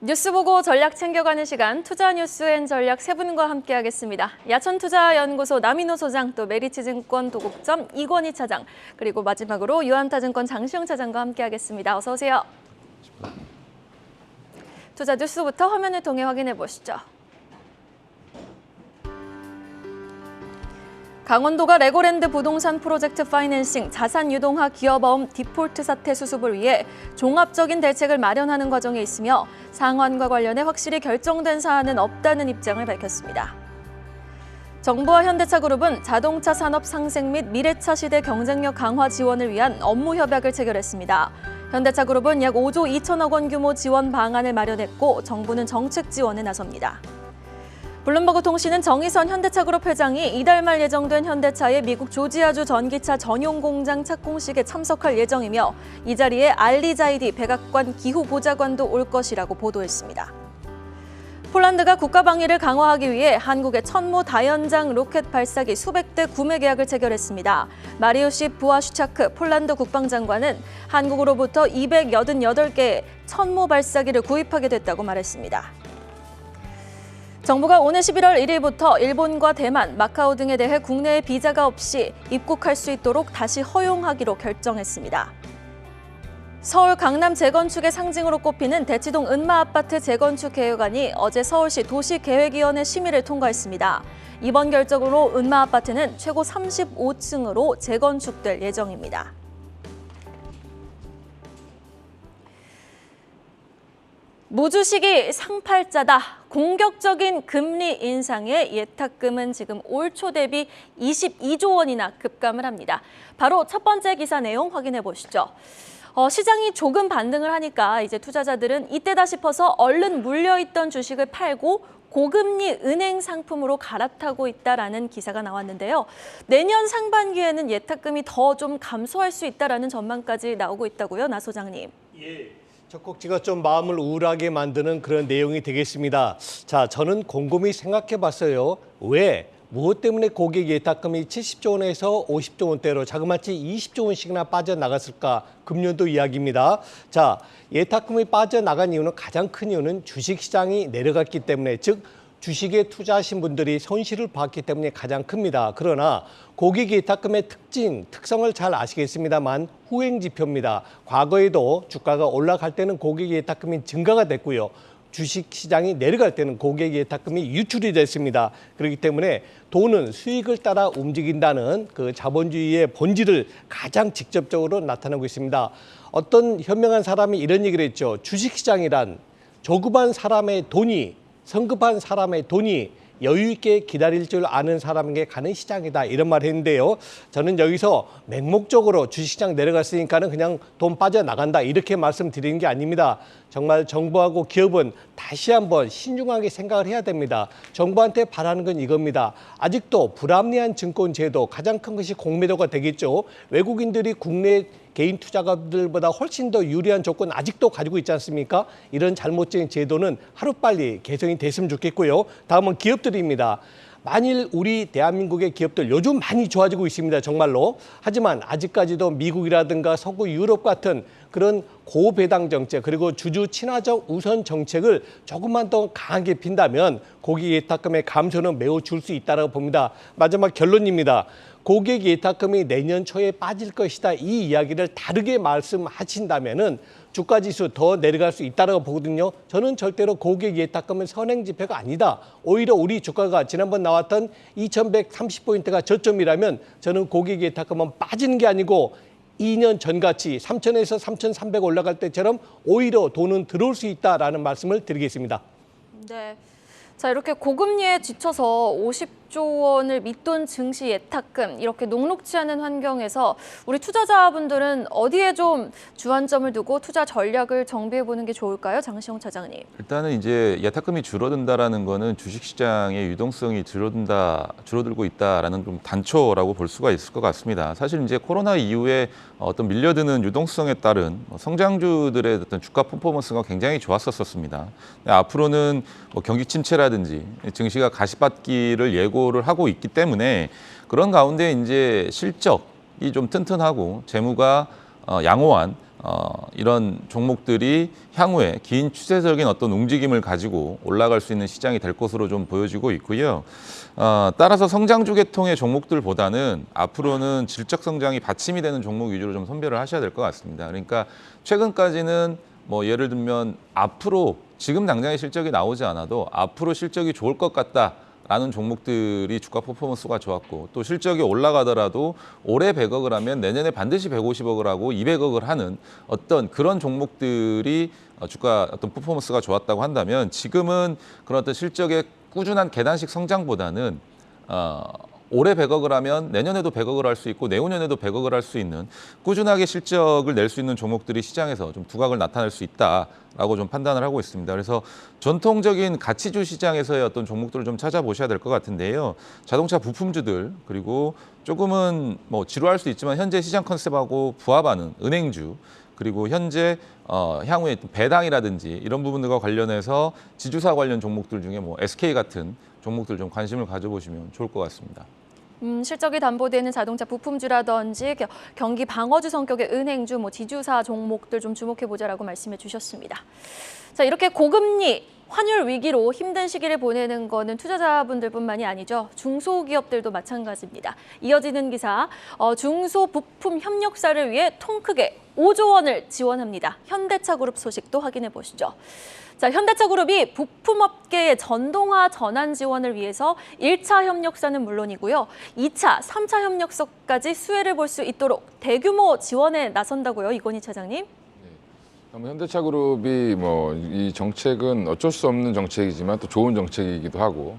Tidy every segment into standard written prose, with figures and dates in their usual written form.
뉴스 보고 전략 챙겨가는 시간 투자뉴스앤전략 세 분과 함께하겠습니다. 야천투자연구소 남인호 소장, 또 메리츠증권 도곡점 이권희 차장, 그리고 마지막으로 유한타증권 장시영 차장과 함께하겠습니다. 어서 오세요. 투자 뉴스부터 화면을 통해 확인해 보시죠. 강원도가 레고랜드 부동산 프로젝트 파이낸싱 자산 유동화 기업어음 디폴트 사태 수습을 위해 종합적인 대책을 마련하는 과정에 있으며 상환과 관련해 확실히 결정된 사안은 없다는 입장을 밝혔습니다. 정부와 현대차그룹은 자동차 산업 상생 및 미래차 시대 경쟁력 강화 지원을 위한 업무 협약을 체결했습니다. 현대차그룹은 약 5조 2천억 원 규모 지원 방안을 마련했고 정부는 정책 지원에 나섭니다. 블룸버그 통신은 정의선 현대차그룹 회장이 이달 말 예정된 현대차의 미국 조지아주 전기차 전용 공장 착공식에 참석할 예정이며 이 자리에 알리자이디 백악관 기후보좌관도 올 것이라고 보도했습니다. 폴란드가 국가 방위를 강화하기 위해 한국의 천무 다연장 로켓 발사기 수백 대 구매 계약을 체결했습니다. 마리우시 부아슈차크 폴란드 국방장관은 한국으로부터 288개의 천무 발사기를 구입하게 됐다고 말했습니다. 정부가 오늘 11월 1일부터 일본과 대만, 마카오 등에 대해 국내에 비자가 없이 입국할 수 있도록 다시 허용하기로 결정했습니다. 서울 강남 재건축의 상징으로 꼽히는 대치동 은마아파트 재건축 계획안이 어제 서울시 도시계획위원회 심의를 통과했습니다. 이번 결정으로 은마아파트는 최고 35층으로 재건축될 예정입니다. 무주식이 상팔자다. 공격적인 금리 인상에 예탁금은 지금 올 초 대비 22조 원이나 급감을 합니다. 바로 첫 번째 기사 내용 확인해 보시죠. 시장이 조금 반등을 하니까 이제 투자자들은 이때다 싶어서 얼른 물려있던 주식을 팔고 고금리 은행 상품으로 갈아타고 있다라는 기사가 나왔는데요. 내년 상반기에는 예탁금이 더 좀 감소할 수 있다라는 전망까지 나오고 있다고요, 나 소장님. 예. 첫 꼭지가 좀 마음을 우울하게 만드는 그런 내용이 되겠습니다. 자, 저는 곰곰이 생각해 봤어요. 왜? 무엇 때문에 고객 예탁금이 70조 원에서 50조 원대로 자그마치 20조 원씩이나 빠져나갔을까? 금년도 이야기입니다. 자, 예탁금이 빠져나간 이유는 가장 큰 이유는 주식시장이 내려갔기 때문에, 즉 주식에 투자하신 분들이 손실을 봤기 때문에 가장 큽니다. 그러나 고객 예탁금의 특성을 잘 아시겠습니다만 후행지표입니다. 과거에도 주가가 올라갈 때는 고객 예탁금이 증가가 됐고요. 주식시장이 내려갈 때는 고객 예탁금이 유출이 됐습니다. 그렇기 때문에 돈은 수익을 따라 움직인다는 그 자본주의의 본질을 가장 직접적으로 나타내고 있습니다. 어떤 현명한 사람이 이런 얘기를 했죠. 주식시장이란 조급한 사람의 돈이, 성급한 사람의 돈이 여유 있게 기다릴 줄 아는 사람에게 가는 시장이다, 이런 말을 했는데요. 저는 여기서 맹목적으로 주식시장 내려갔으니까는 그냥 돈 빠져나간다 이렇게 말씀드리는 게 아닙니다. 정말 정부하고 기업은 다시 한번 신중하게 생각을 해야 됩니다. 정부한테 바라는 건 이겁니다. 아직도 불합리한 증권 제도, 가장 큰 것이 공매도가 되겠죠. 외국인들이 국내 개인 투자가들보다 훨씬 더 유리한 조건 아직도 가지고 있지 않습니까? 이런 잘못된 제도는 하루빨리 개선이 됐으면 좋겠고요. 다음은 기업들입니다. 만일 우리 대한민국의 기업들 요즘 많이 좋아지고 있습니다, 정말로. 하지만 아직까지도 미국이라든가 서구 유럽 같은 그런 고배당 정책, 그리고 주주 친화적 우선 정책을 조금만 더 강하게 핀다면 고객 예탁금의 감소는 매우 줄 수 있다고 봅니다. 마지막 결론입니다. 고객 예탁금이 내년 초에 빠질 것이다, 이 이야기를 다르게 말씀하신다면은 주가지수 더 내려갈 수 있다고 보거든요. 저는 절대로 고객 예탁금은 선행지표가 아니다. 오히려 우리 주가가 지난번 나왔던 2130포인트가 저점이라면 저는 고객 예탁금은 빠지는 게 아니고 2년 전같이 3,000에서 3,300 올라갈 때처럼 오히려 돈은 들어올 수 있다라는 말씀을 드리겠습니다. 네. 자, 이렇게 고금리에 지쳐서 50조 원을 밑돈 증시 예탁금, 이렇게 녹록지 않은 환경에서 우리 투자자분들은 어디에 좀 주안점을 두고 투자 전략을 정비해보는 게 좋을까요? 장시영 차장님. 일단은 이제 예탁금이 줄어든다라는 거는 주식시장의 유동성이 줄어들고 있다라는 좀 단초라고 볼 수가 있을 것 같습니다. 사실 이제 코로나 이후에 어떤 밀려드는 유동성에 따른 성장주들의 어떤 주가 퍼포먼스가 굉장히 좋았었습니다. 앞으로는 뭐 경기 침체라든지 증시가 가시밭길을 예고를 하고 있기 때문에 그런 가운데 이제 실적이 좀 튼튼하고 재무가 양호한 이런 종목들이 향후에 긴 추세적인 어떤 움직임을 가지고 올라갈 수 있는 시장이 될 것으로 좀 보여지고 있고요. 따라서 성장주 계통의 종목들보다는 앞으로는 질적 성장이 받침이 되는 종목 위주로 좀 선별을 하셔야 될 것 같습니다. 그러니까 최근까지는 뭐 예를 들면 앞으로 지금 당장의 실적이 나오지 않아도 앞으로 실적이 좋을 것 같다라는 종목들이 주가 퍼포먼스가 좋았고, 또 실적이 올라가더라도 올해 100억을 하면 내년에 반드시 150억을 하고 200억을 하는 어떤 그런 종목들이 주가 어떤 퍼포먼스가 좋았다고 한다면, 지금은 그런 어떤 실적의 꾸준한 계단식 성장보다는 올해 100억을 하면 내년에도 100억을 할 수 있고 내후년에도 100억을 할 수 있는 꾸준하게 실적을 낼 수 있는 종목들이 시장에서 좀 두각을 나타낼 수 있다라고 좀 판단을 하고 있습니다. 그래서 전통적인 가치주 시장에서의 어떤 종목들을 좀 찾아보셔야 될 것 같은데요. 자동차 부품주들, 그리고 조금은 뭐 지루할 수 있지만 현재 시장 컨셉하고 부합하는 은행주, 그리고 현재 향후에 배당이라든지 이런 부분들과 관련해서 지주사 관련 종목들 중에 뭐 SK 같은 종목들 좀 관심을 가져보시면 좋을 것 같습니다. 실적이 담보되는 자동차 부품주라든지 경기 방어주 성격의 은행주, 뭐 지주사 종목들 좀 주목해보자라고 말씀해 주셨습니다. 자, 이렇게 고금리, 환율 위기로 힘든 시기를 보내는 거는 투자자분들뿐만이 아니죠. 중소기업들도 마찬가지입니다. 이어지는 기사, 중소부품협력사를 위해 통 크게 5조 원을 지원합니다. 현대차그룹 소식도 확인해 보시죠. 자, 현대차그룹이 부품업계의 전동화 전환 지원을 위해서 1차 협력사는 물론이고요. 2차, 3차 협력사까지 수혜를 볼 수 있도록 대규모 지원에 나선다고요, 이건희 차장님? 현대차그룹이 뭐 이 정책은 어쩔 수 없는 정책이지만 또 좋은 정책이기도 하고,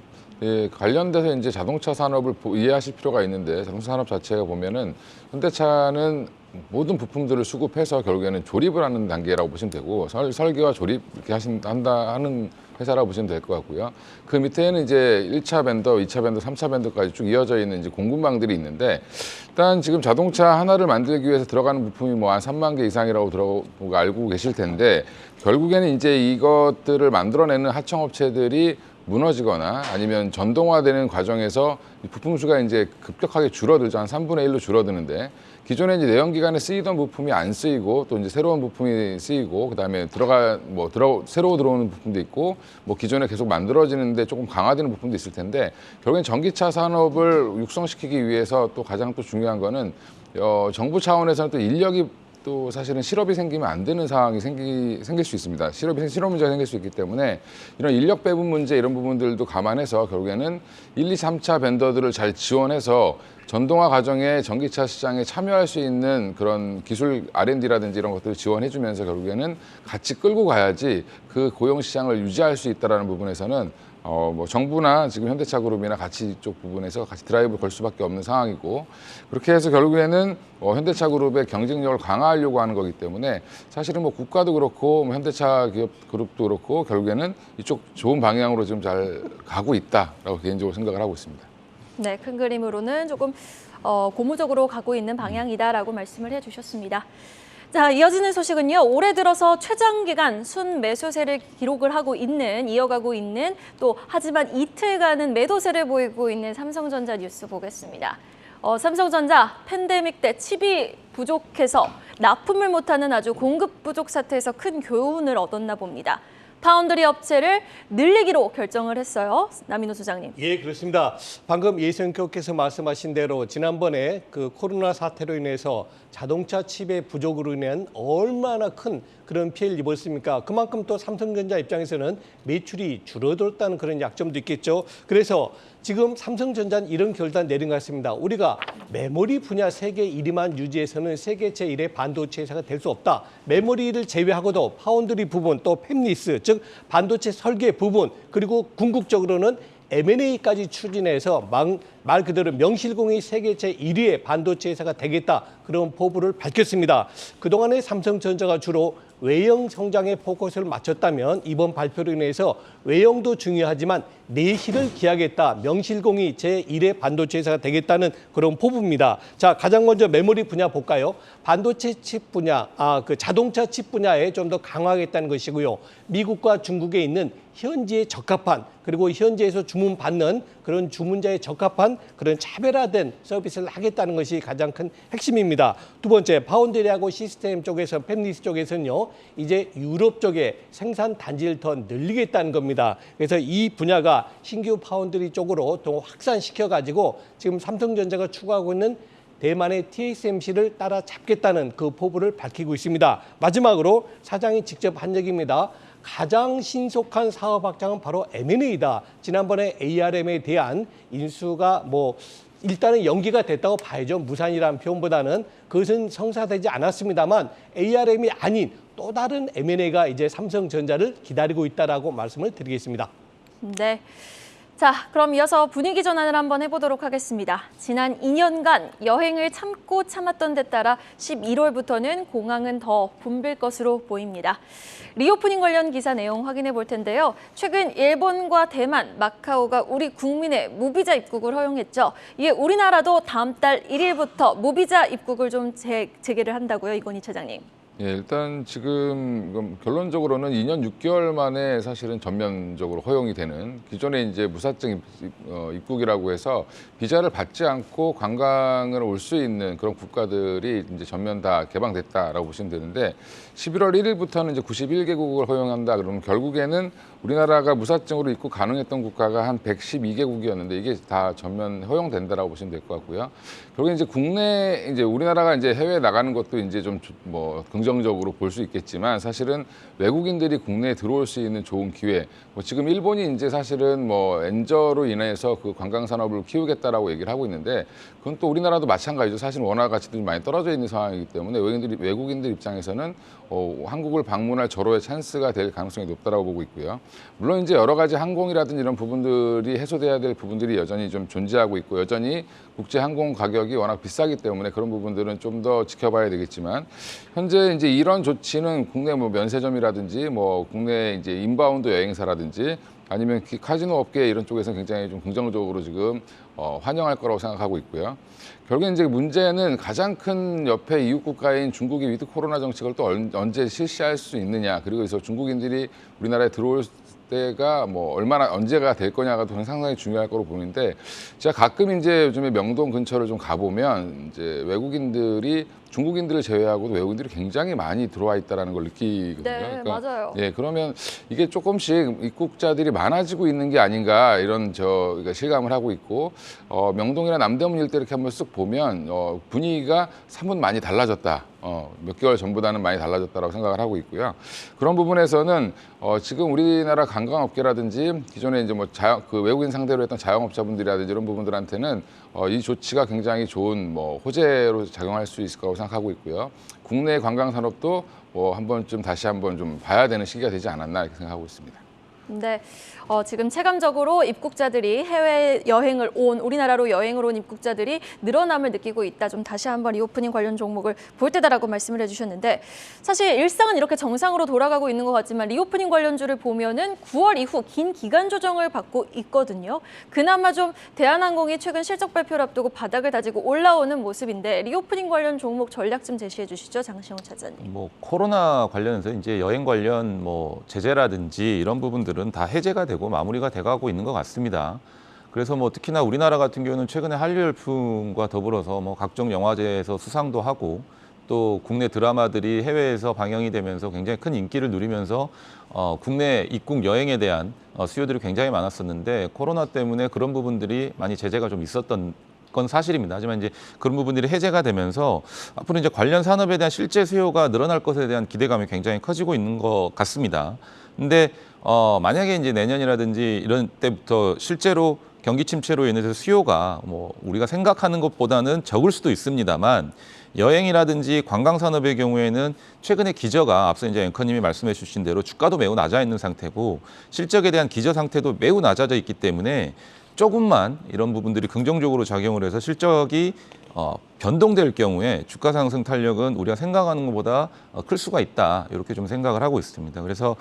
관련돼서 이제 자동차 산업을 이해하실 필요가 있는데, 자동차 산업 자체가 보면은 현대차는 모든 부품들을 수급해서 결국에는 조립을 하는 단계라고 보시면 되고, 설계와 조립 이렇게 하는 회사라고 보시면 될 것 같고요. 그 밑에는 이제 1차 벤더, 2차 벤더, 3차 벤더까지 쭉 이어져 있는 이제 공급망들이 있는데, 일단 지금 자동차 하나를 만들기 위해서 들어가는 부품이 뭐 한 3만 개 이상이라고 알고 계실 텐데, 결국에는 이제 이것들을 만들어내는 하청업체들이 무너지거나 아니면 전동화되는 과정에서 부품 수가 이제 급격하게 줄어들죠. 한 3분의 1로 줄어드는데, 기존에 이제 내연기관에 쓰이던 부품이 안 쓰이고 또 이제 새로운 부품이 쓰이고, 그다음에 새로 들어오는 부품도 있고, 뭐 기존에 계속 만들어지는데 조금 강화되는 부품도 있을 텐데, 결국엔 전기차 산업을 육성시키기 위해서 또 가장 또 중요한 거는 정부 차원에서는 또 인력이 또 사실은 실업이 생기면 안 되는 상황이 생길 수 있습니다. 실업 문제가 생길 수 있기 때문에 이런 인력 배분 문제 이런 부분들도 감안해서 결국에는 1, 2, 3차 벤더들을 잘 지원해서 전동화 과정에 전기차 시장에 참여할 수 있는 그런 기술 R&D라든지 이런 것들을 지원해주면서 결국에는 같이 끌고 가야지 그 고용 시장을 유지할 수 있다는 부분에서는 뭐 정부나 지금 현대차그룹이나 같이 이쪽 부분에서 같이 드라이브를 걸 수밖에 없는 상황이고, 그렇게 해서 결국에는 현대차그룹의 경쟁력을 강화하려고 하는 거기 때문에 사실은 뭐 국가도 그렇고 뭐 현대차 기업 그룹도 그렇고 결국에는 이쪽 좋은 방향으로 지금 잘 가고 있다라고 개인적으로 생각을 하고 있습니다. 네, 큰 그림으로는 조금 고무적으로 가고 있는 방향이다라고 말씀을 해주셨습니다. 자, 이어지는 소식은요. 올해 들어서 최장기간 순매수세를 이어가고 있는 또 하지만 이틀간은 매도세를 보이고 있는 삼성전자 뉴스 보겠습니다. 삼성전자 팬데믹 때 칩이 부족해서 납품을 못하는 아주 공급 부족 사태에서 큰 교훈을 얻었나 봅니다. 파운드리 업체를 늘리기로 결정을 했어요. 남인호 소장님. 예, 그렇습니다. 방금 예선교께서 말씀하신 대로 지난번에 그 코로나 사태로 인해서 자동차 칩의 부족으로 인한 얼마나 큰 그런 피해를 입었습니까? 그만큼 또 삼성전자 입장에서는 매출이 줄어들었다는 그런 약점도 있겠죠. 그래서 지금 삼성전자는 이런 결단 내린 것 같습니다. 우리가 메모리 분야 세계 1위만 유지해서는 세계 제1의 반도체 회사가 될 수 없다. 메모리를 제외하고도 파운드리 부분, 또 팹리스, 즉 반도체 설계 부분, 그리고 궁극적으로는 M&A까지 추진해서 말 그대로 명실공히 세계 제1위의 반도체 회사가 되겠다. 그런 포부를 밝혔습니다. 그동안에 삼성전자가 주로 외형 성장에 포커스를 맞췄다면 이번 발표로 인해서 외형도 중요하지만 내실을 기하겠다. 명실공히 제1의 반도체 회사가 되겠다는 그런 포부입니다. 자, 가장 먼저 메모리 분야 볼까요? 반도체 칩 분야, 그 자동차 칩 분야에 좀 더 강화하겠다는 것이고요. 미국과 중국에 있는 현지에 적합한 그리고 현지에서 주문받는 그런 주문자에 적합한 그런 차별화된 서비스를 하겠다는 것이 가장 큰 핵심입니다. 두 번째, 파운드리하고 시스템 쪽에서 팹리스 쪽에서는요. 이제 유럽 쪽에 생산 단지를 더 늘리겠다는 겁니다. 그래서 이 분야가 신규 파운드리 쪽으로 또 확산시켜가지고 지금 삼성전자가 추구하고 있는 대만의 TSMC를 따라잡겠다는 그 포부를 밝히고 있습니다. 마지막으로 사장이 직접 한 얘기입니다. 가장 신속한 사업 확장은 바로 M&A다. 지난번에 ARM에 대한 인수가 일단은 연기가 됐다고 봐야죠. 무산이라는 표현보다는 그것은 성사되지 않았습니다만 ARM이 아닌 또 다른 M&A가 이제 삼성전자를 기다리고 있다라고 말씀을 드리겠습니다. 네. 자, 그럼 이어서 분위기 전환을 한번 해보도록 하겠습니다. 지난 2년간 여행을 참고 참았던 데 따라 11월부터는 공항은 더 붐빌 것으로 보입니다. 리오프닝 관련 기사 내용 확인해 볼 텐데요. 최근 일본과 대만, 마카오가 우리 국민의 무비자 입국을 허용했죠. 이에 우리나라도 다음 달 1일부터 무비자 입국을 좀 재개를 한다고요, 이건희 차장님. 예, 일단 지금 결론적으로는 2년 6개월 만에 사실은 전면적으로 허용이 되는 기존에 이제 무사증 입국이라고 해서 비자를 받지 않고 관광을 올 수 있는 그런 국가들이 이제 전면 다 개방됐다라고 보시면 되는데 11월 1일부터는 이제 91개국을 허용한다. 그러면 결국에는 우리나라가 무사증으로 입국 가능했던 국가가 한 112개국이었는데 이게 다 전면 허용된다라고 보시면 될 것 같고요. 결국에 이제 국내 이제 우리나라가 이제 해외에 나가는 것도 이제 좀 긍정적으로 볼 수 있겠지만 사실은 외국인들이 국내에 들어올 수 있는 좋은 기회. 지금 일본이 이제 사실은 엔저로 인해서 그 관광 산업을 키우겠다라고 얘기를 하고 있는데 그건 또 우리나라도 마찬가지죠. 사실 원화 가치들이 많이 떨어져 있는 상황이기 때문에 외국인들 입장에서는 한국을 방문할 절호의 찬스가 될 가능성이 높다라고 보고 있고요. 물론 이제 여러 가지 항공이라든지 이런 부분들이 해소돼야 될 부분들이 여전히 좀 존재하고 있고 여전히 국제 항공 가격이 워낙 비싸기 때문에 그런 부분들은 좀 더 지켜봐야 되겠지만 현재 이제 이런 조치는 국내 면세점이라든지 국내 이제 인바운드 여행사라든지 아니면 카지노 업계 이런 쪽에서 굉장히 좀 긍정적으로 지금 환영할 거라고 생각하고 있고요. 결국에 이제 문제는 가장 큰 옆에 이웃 국가인 중국이 위드 코로나 정책을 또 언제 실시할 수 있느냐 그리고 그래서 중국인들이 우리나라에 들어올 때가 얼마나 언제가 될 거냐가 저는 상당히 중요할 거로 보는데 제가 가끔 이제 요즘에 명동 근처를 좀 가보면 이제 중국인들을 제외하고도 외국인들이 굉장히 많이 들어와 있다는 걸 느끼거든요. 네, 맞아요. 예, 그러면 이게 조금씩 입국자들이 많아지고 있는 게 아닌가 이런 그러니까 실감을 하고 있고 명동이나 남대문 일대 이렇게 한번 쓱 보면 분위기가 사뭇 많이 달라졌다. 몇 개월 전보다는 많이 달라졌다고 생각을 하고 있고요. 그런 부분에서는 지금 우리나라 관광업계라든지 기존에 이제 외국인 상대로 했던 자영업자분들이라든지 이런 부분들한테는 이 조치가 굉장히 좋은 호재로 작용할 수 있을 거라고 생각하고 있고요. 국내 관광 산업도 다시 한번 좀 봐야 되는 시기가 되지 않았나 이렇게 생각하고 있습니다. 네, 지금 체감적으로 입국자들이 해외 여행을 우리나라로 여행을 온 입국자들이 늘어남을 느끼고 있다. 좀 다시 한번 리오프닝 관련 종목을 볼 때다라고 말씀을 해주셨는데 사실 일상은 이렇게 정상으로 돌아가고 있는 것 같지만 리오프닝 관련주를 보면은 9월 이후 긴 기간 조정을 받고 있거든요. 그나마 좀 대한항공이 최근 실적 발표를 앞두고 바닥을 다지고 올라오는 모습인데 리오프닝 관련 종목 전략 좀 제시해 주시죠, 장시영 차장님. 코로나 관련해서 이제 여행 관련 제재라든지 이런 부분들은 다 해제가 되고 마무리가 돼가고 있는 것 같습니다. 그래서 특히나 우리나라 같은 경우는 최근에 한류 열풍과 더불어서 각종 영화제에서 수상도 하고 또 국내 드라마들이 해외에서 방영이 되면서 굉장히 큰 인기를 누리면서 국내 입국 여행에 대한 수요들이 굉장히 많았었는데 코로나 때문에 그런 부분들이 많이 제재가 좀 있었던 건 사실입니다. 하지만 이제 그런 부분들이 해제가 되면서 앞으로 이제 관련 산업에 대한 실제 수요가 늘어날 것에 대한 기대감이 굉장히 커지고 있는 것 같습니다. 근데 만약에 이제 내년이라든지 이런 때부터 실제로 경기 침체로 인해서 수요가 우리가 생각하는 것보다는 적을 수도 있습니다만 여행이라든지 관광 산업의 경우에는 최근에 기저가 앞서 이제 앵커님이 말씀해 주신 대로 주가도 매우 낮아 있는 상태고 실적에 대한 기저 상태도 매우 낮아져 있기 때문에 조금만 이런 부분들이 긍정적으로 작용을 해서 실적이 변동될 경우에 주가 상승 탄력은 우리가 생각하는 것보다 클 수가 있다. 이렇게 좀 생각을 하고 있습니다. 그래서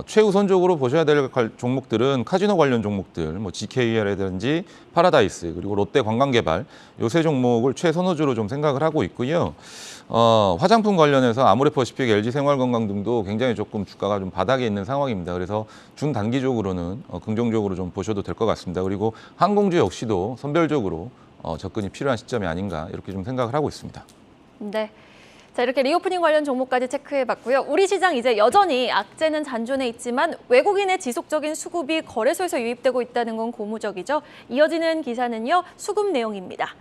최우선적으로 보셔야 될 종목들은 카지노 관련 종목들, 뭐 GKR이라든지 파라다이스 그리고 롯데 관광개발 요 세 종목을 최선호주로 좀 생각을 하고 있고요. 화장품 관련해서 아모레퍼시픽, LG생활건강 등도 굉장히 조금 주가가 좀 바닥에 있는 상황입니다. 그래서 중단기적으로는 긍정적으로 좀 보셔도 될 것 같습니다. 그리고 항공주 역시도 선별적으로 접근이 필요한 시점이 아닌가 이렇게 좀 생각을 하고 있습니다. 네. 자, 이렇게 리오프닝 관련 종목까지 체크해봤고요. 우리 시장 이제 여전히 악재는 잔존해 있지만 외국인의 지속적인 수급이 거래소에서 유입되고 있다는 건 고무적이죠. 이어지는 기사는요, 수급 내용입니다.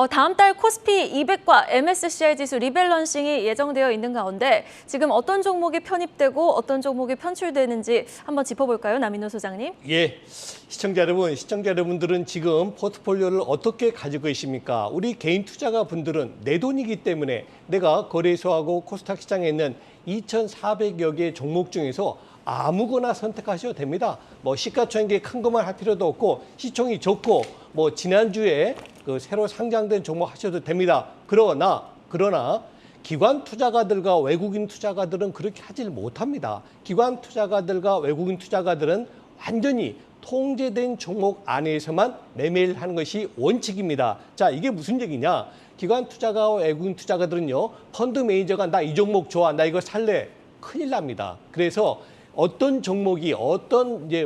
다음 달 코스피 200과 MSCI 지수 리밸런싱이 예정되어 있는 가운데 지금 어떤 종목이 편입되고 어떤 종목이 편출되는지 한번 짚어볼까요, 남인호 소장님? 예, 시청자 여러분들은 지금 포트폴리오를 어떻게 가지고 계십니까? 우리 개인 투자가 분들은 내 돈이기 때문에 내가 거래소하고 코스닥 시장에 있는 2,400여 개의 종목 중에서 아무거나 선택하셔도 됩니다. 뭐 시가총액이 큰 것만 할 필요도 없고 시총이 적고 뭐 지난주에 그 새로 상장된 종목 하셔도 됩니다. 그러나 기관 투자가들과 외국인 투자가들은 그렇게 하질 못합니다. 기관 투자가들과 외국인 투자가들은 완전히 통제된 종목 안에서만 매매를 하는 것이 원칙입니다. 자, 이게 무슨 얘기냐? 기관 투자가와 외국인 투자가들은요, 펀드 매니저가 나 이 종목 좋아, 나 이거 살래, 큰일 납니다. 그래서 어떤 종목이 어떤 이제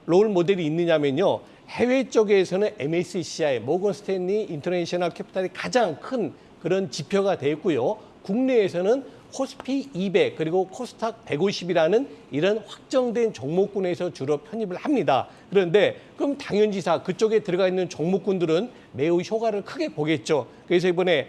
롤 모델이 있느냐면요, 해외 쪽에서는 MSCI, 모건 스탠리 인터내셔널 캐피탈이 가장 큰 그런 지표가 되어 있고요. 국내에서는 코스피 200 그리고 코스닥 150이라는 이런 확정된 종목군에서 주로 편입을 합니다. 그런데 그럼 당연지사 그쪽에 들어가 있는 종목군들은 매우 효과를 크게 보겠죠. 그래서 이번에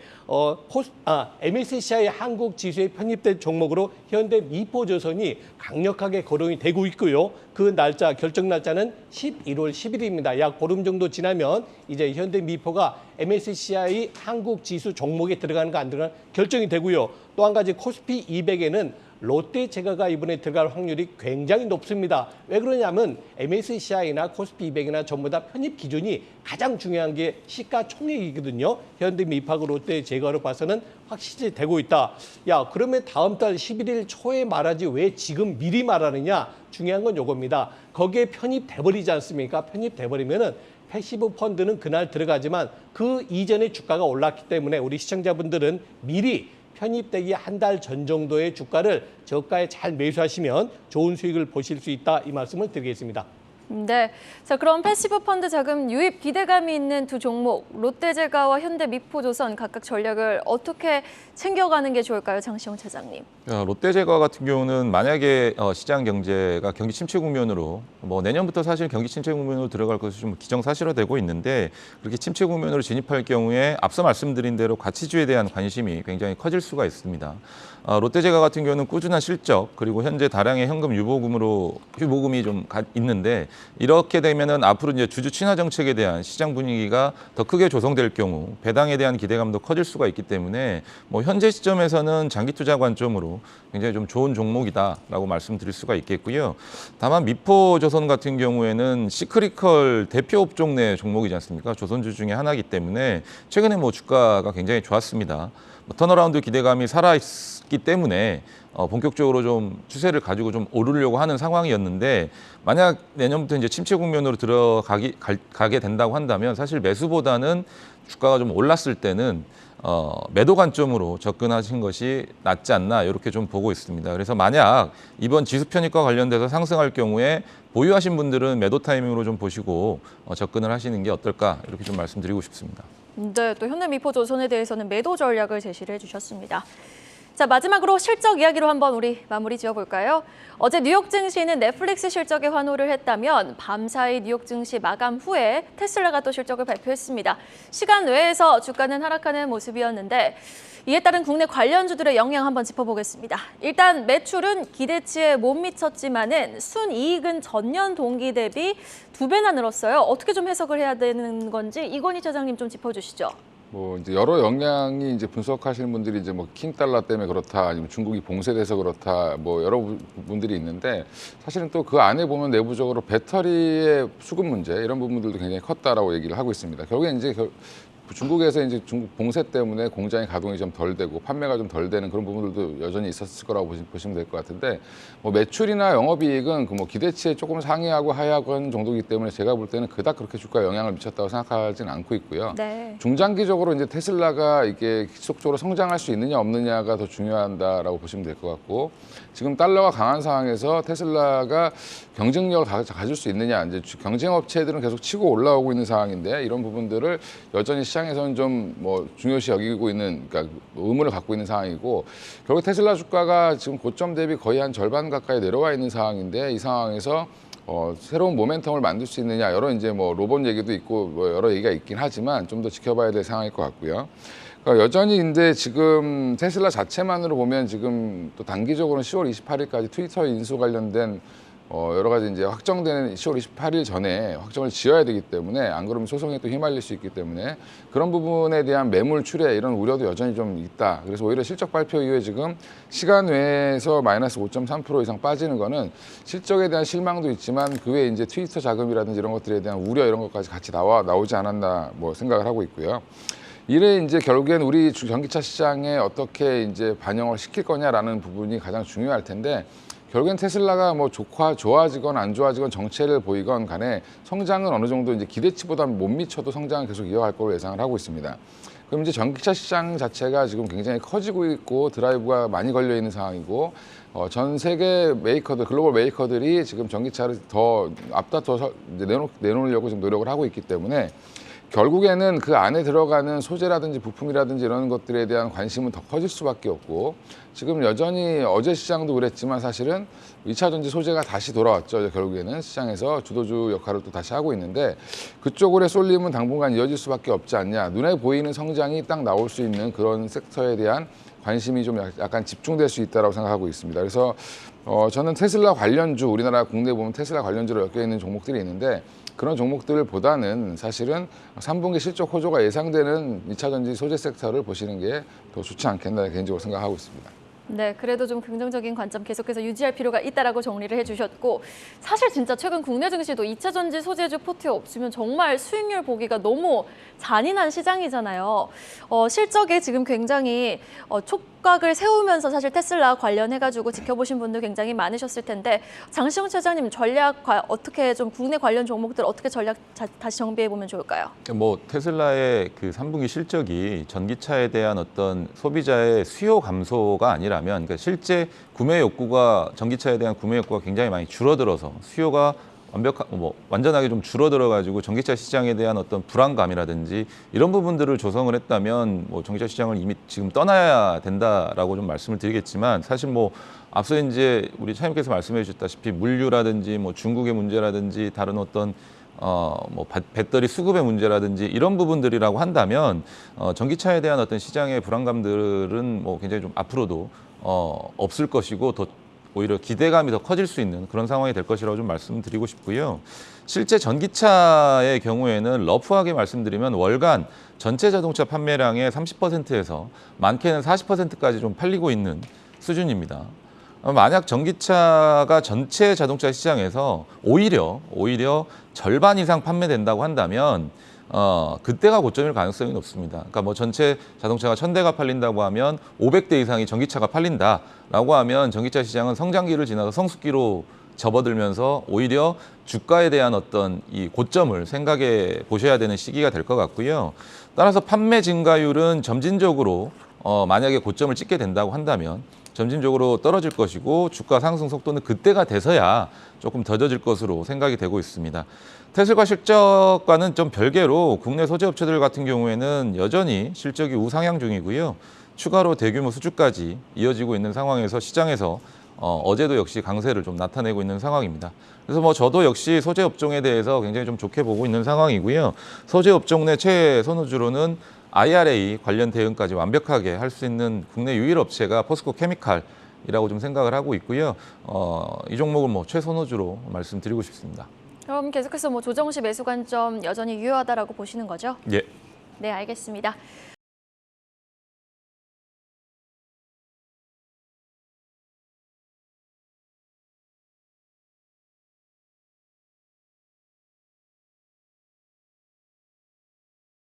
MSCI 한국 지수에 편입된 종목으로 현대 미포조선이 강력하게 거론이 되고 있고요. 그 날짜 결정 날짜는 11월 10일입니다. 약 보름 정도 지나면 이제 현대 미포가 MSCI 한국 지수 종목에 들어가는 거 안 들어가는 결정이 되고요. 또 한 가지 코스피 200에는 롯데제과가 이번에 들어갈 확률이 굉장히 높습니다. 왜 그러냐면 MSCI나 코스피 200이나 전부 다 편입 기준이 가장 중요한 게 시가총액이거든요. 현대미파하고 롯데제과로 봐서는 확실히 되고 있다. 야, 그러면 다음 달 11일 초에 말하지 왜 지금 미리 말하느냐? 중요한 건 요겁니다. 거기에 편입돼버리지 않습니까? 편입돼버리면은 패시브 펀드는 그날 들어가지만 그 이전에 주가가 올랐기 때문에 우리 시청자분들은 미리 편입되기 한 달 전 정도의 주가를 저가에 잘 매수하시면 좋은 수익을 보실 수 있다, 이 말씀을 드리겠습니다. 네. 자, 그럼 패시브 펀드 자금 유입 기대감이 있는 두 종목, 롯데제과와 현대미포조선 각각 전략을 어떻게 챙겨가는 게 좋을까요, 장시영 차장님? 롯데제과 같은 경우는 만약에 시장 경제가 경기 침체 국면으로 뭐 내년부터 사실 경기 침체 국면으로 들어갈 것이 좀 기정사실화되고 있는데 그렇게 침체 국면으로 진입할 경우에 앞서 말씀드린 대로 가치주에 대한 관심이 굉장히 커질 수가 있습니다. 롯데제과 같은 경우는 꾸준한 실적 그리고 현재 다량의 현금 유보금이 좀 있는데 이렇게 되면은 앞으로 이제 주주 친화 정책에 대한 시장 분위기가 더 크게 조성될 경우 배당에 대한 기대감도 커질 수가 있기 때문에 뭐 현재 시점에서는 장기 투자 관점으로 굉장히 좀 좋은 종목이다라고 말씀드릴 수가 있겠고요. 다만 미포조선 같은 경우에는 시크리컬 대표 업종 내 종목이지 않습니까? 조선주 중에 하나이기 때문에 최근에 뭐 주가가 굉장히 좋았습니다. 턴어라운드 기대감이 살아있기 때문에 본격적으로 좀 추세를 가지고 좀 오르려고 하는 상황이었는데 만약 내년부터 이제 침체 국면으로 가게 된다고 한다면 사실 매수보다는 주가가 좀 올랐을 때는 매도 관점으로 접근하신 것이 낫지 않나 이렇게 좀 보고 있습니다. 그래서 만약 이번 지수 편입과 관련돼서 상승할 경우에 보유하신 분들은 매도 타이밍으로 좀 보시고 접근을 하시는 게 어떨까 이렇게 좀 말씀드리고 싶습니다. 네, 또 현대미포조선에 대해서는 매도 전략을 제시를 해주셨습니다. 자, 마지막으로 실적 이야기로 한번 우리 마무리 지어볼까요? 어제 뉴욕 증시는 넷플릭스 실적에 환호를 했다면 밤사이 뉴욕 증시 마감 후에 테슬라가 또 실적을 발표했습니다. 시간 외에서 주가는 하락하는 모습이었는데 이에 따른 국내 관련주들의 영향 한번 짚어보겠습니다. 일단 매출은 기대치에 못 미쳤지만은 순이익은 전년 동기 대비 2배나 늘었어요. 어떻게 좀 해석을 해야 되는 건지 이건희 차장님 좀 짚어주시죠. 뭐 이제 여러 영향이 이제 분석하시는 분들이 이제 뭐 킹 달러 때문에 그렇다, 아니면 중국이 봉쇄돼서 그렇다, 뭐 여러 분들이 있는데 사실은 또 그 안에 보면 내부적으로 배터리의 수급 문제 이런 부분들도 굉장히 컸다라고 얘기를 하고 있습니다. 결국에 이제 중국에서 이제 중국 봉쇄 때문에 공장의 가동이 좀 덜 되고 판매가 좀 덜 되는 그런 부분들도 여전히 있었을 거라고 보시면 될 것 같은데 뭐 매출이나 영업이익은 그 뭐 기대치에 조금 상회하고 하회하고 하는 정도이기 때문에 제가 볼 때는 그닥 그렇게 주가에 영향을 미쳤다고 생각하지는 않고 있고요. 네. 중장기적으로 이제 테슬라가 이게 지속적으로 성장할 수 있느냐 없느냐가 더 중요하다라고 보시면 될 것 같고 지금 달러가 강한 상황에서 테슬라가 경쟁력을 가질 수 있느냐 이제 경쟁 업체들은 계속 치고 올라오고 있는 상황인데 이런 부분들을 여전히 시장에서는 좀 뭐 중요시 여기고 있는 그러니까 의문을 갖고 있는 상황이고 결국 테슬라 주가가 지금 고점 대비 거의 한 절반 가까이 내려와 있는 상황인데 이 상황에서 새로운 모멘텀을 만들 수 있느냐 여러 이제 뭐 로봇 얘기도 있고 뭐 여러 얘기가 있긴 하지만 좀 더 지켜봐야 될 상황일 것 같고요. 그러니까 여전히 근데 지금 테슬라 자체만으로 보면 지금 또 단기적으로는 10월 28일까지 트위터 인수 관련된 여러 가지 이제 확정되는 10월 28일 전에 확정을 지어야 되기 때문에 안 그러면 소송에 또 휘말릴 수 있기 때문에 그런 부분에 대한 매물 출회 이런 우려도 여전히 좀 있다. 그래서 오히려 실적 발표 이후에 지금 시간 외에서 마이너스 5.3% 이상 빠지는 거는 실적에 대한 실망도 있지만 그 외에 이제 트위터 자금이라든지 이런 것들에 대한 우려 이런 것까지 같이 나오지 않았나 뭐 생각을 하고 있고요. 이래 이제 결국엔 우리 전기차 시장에 어떻게 이제 반영을 시킬 거냐라는 부분이 가장 중요할 텐데 결국엔 테슬라가 뭐 좋아지건 안 좋아지건 정체를 보이건 간에 성장은 어느 정도 이제 기대치보다 못 미쳐도 성장을 계속 이어갈 거로 예상을 하고 있습니다. 그럼 이제 전기차 시장 자체가 지금 굉장히 커지고 있고 드라이브가 많이 걸려 있는 상황이고 전 세계 메이커들, 글로벌 메이커들이 지금 전기차를 더 앞다퉈서 이제 내놓으려고 지금 노력을 하고 있기 때문에 결국에는 그 안에 들어가는 소재라든지 부품이라든지 이런 것들에 대한 관심은 더 커질 수밖에 없고 지금 여전히 어제 시장도 그랬지만 사실은 2차 전지 소재가 다시 돌아왔죠. 결국에는 시장에서 주도주 역할을 또 다시 하고 있는데 그쪽으로의 쏠림은 당분간 이어질 수밖에 없지 않냐. 눈에 보이는 성장이 딱 나올 수 있는 그런 섹터에 대한 관심이 좀 약간 집중될 수 있다고 생각하고 있습니다. 그래서 저는 테슬라 관련주, 우리나라 국내에 보면 테슬라 관련주로 엮여 있는 종목들이 있는데 그런 종목들보다는 사실은 3분기 실적 호조가 예상되는 2차 전지 소재 섹터를 보시는 게 더 좋지 않겠나 개인적으로 생각하고 있습니다. 네, 그래도 좀 긍정적인 관점 계속해서 유지할 필요가 있다라고 정리를 해주셨고 사실 진짜 최근 국내 증시도 2차 전지 소재주 포트에 없으면 정말 수익률 보기가 너무 잔인한 시장이잖아요. 실적에 지금 굉장히 촉각을 세우면서 사실 테슬라 관련해가지고 지켜보신 분들 굉장히 많으셨을 텐데 장시영 차장님 전략 어떻게 좀 국내 관련 종목들 어떻게 전략 다시 정비해 보면 좋을까요? 뭐 테슬라의 그 3분기 실적이 전기차에 대한 어떤 소비자의 수요 감소가 아니라면, 그러니까 실제 구매 욕구가 전기차에 대한 구매 욕구가 굉장히 많이 줄어들어서 수요가 완전하게 좀 줄어들어가지고 전기차 시장에 대한 어떤 불안감이라든지 이런 부분들을 조성을 했다면 뭐 전기차 시장을 이미 지금 떠나야 된다라고 좀 말씀을 드리겠지만 사실 뭐 앞서 이제 우리 차장님께서 말씀해 주셨다시피 물류라든지 뭐 중국의 문제라든지 다른 어떤 뭐 배터리 수급의 문제라든지 이런 부분들이라고 한다면 전기차에 대한 어떤 시장의 불안감들은 뭐 굉장히 좀 앞으로도 없을 것이고 더 오히려 기대감이 더 커질 수 있는 그런 상황이 될 것이라고 좀 말씀드리고 싶고요. 실제 전기차의 경우에는 러프하게 말씀드리면 월간 전체 자동차 판매량의 30%에서 많게는 40%까지 좀 팔리고 있는 수준입니다. 만약 전기차가 전체 자동차 시장에서 오히려 절반 이상 판매된다고 한다면 그때가 고점일 가능성이 높습니다. 그러니까 뭐 전체 자동차가 1000대가 팔린다고 하면 500대 이상이 전기차가 팔린다라고 하면 전기차 시장은 성장기를 지나서 성숙기로 접어들면서 오히려 주가에 대한 어떤 이 고점을 생각해 보셔야 되는 시기가 될 것 같고요. 따라서 판매 증가율은 점진적으로 만약에 고점을 찍게 된다고 한다면 점진적으로 떨어질 것이고 주가 상승 속도는 그때가 돼서야 조금 더뎌질 것으로 생각이 되고 있습니다. 테슬라 실적과는 좀 별개로 국내 소재 업체들 같은 경우에는 여전히 실적이 우상향 중이고요. 추가로 대규모 수주까지 이어지고 있는 상황에서 시장에서 어제도 역시 강세를 좀 나타내고 있는 상황입니다. 그래서 뭐 저도 역시 소재 업종에 대해서 굉장히 좀 좋게 보고 있는 상황이고요. 소재 업종 내 최선호주로는 IRA 관련 대응까지 완벽하게 할 수 있는 국내 유일 업체가 포스코 케미칼이라고 좀 생각을 하고 있고요. 이 종목은 뭐 최선호주로 말씀드리고 싶습니다. 그럼 계속해서 뭐 조정 시 매수 관점 여전히 유효하다라고 보시는 거죠? 예. 네, 알겠습니다.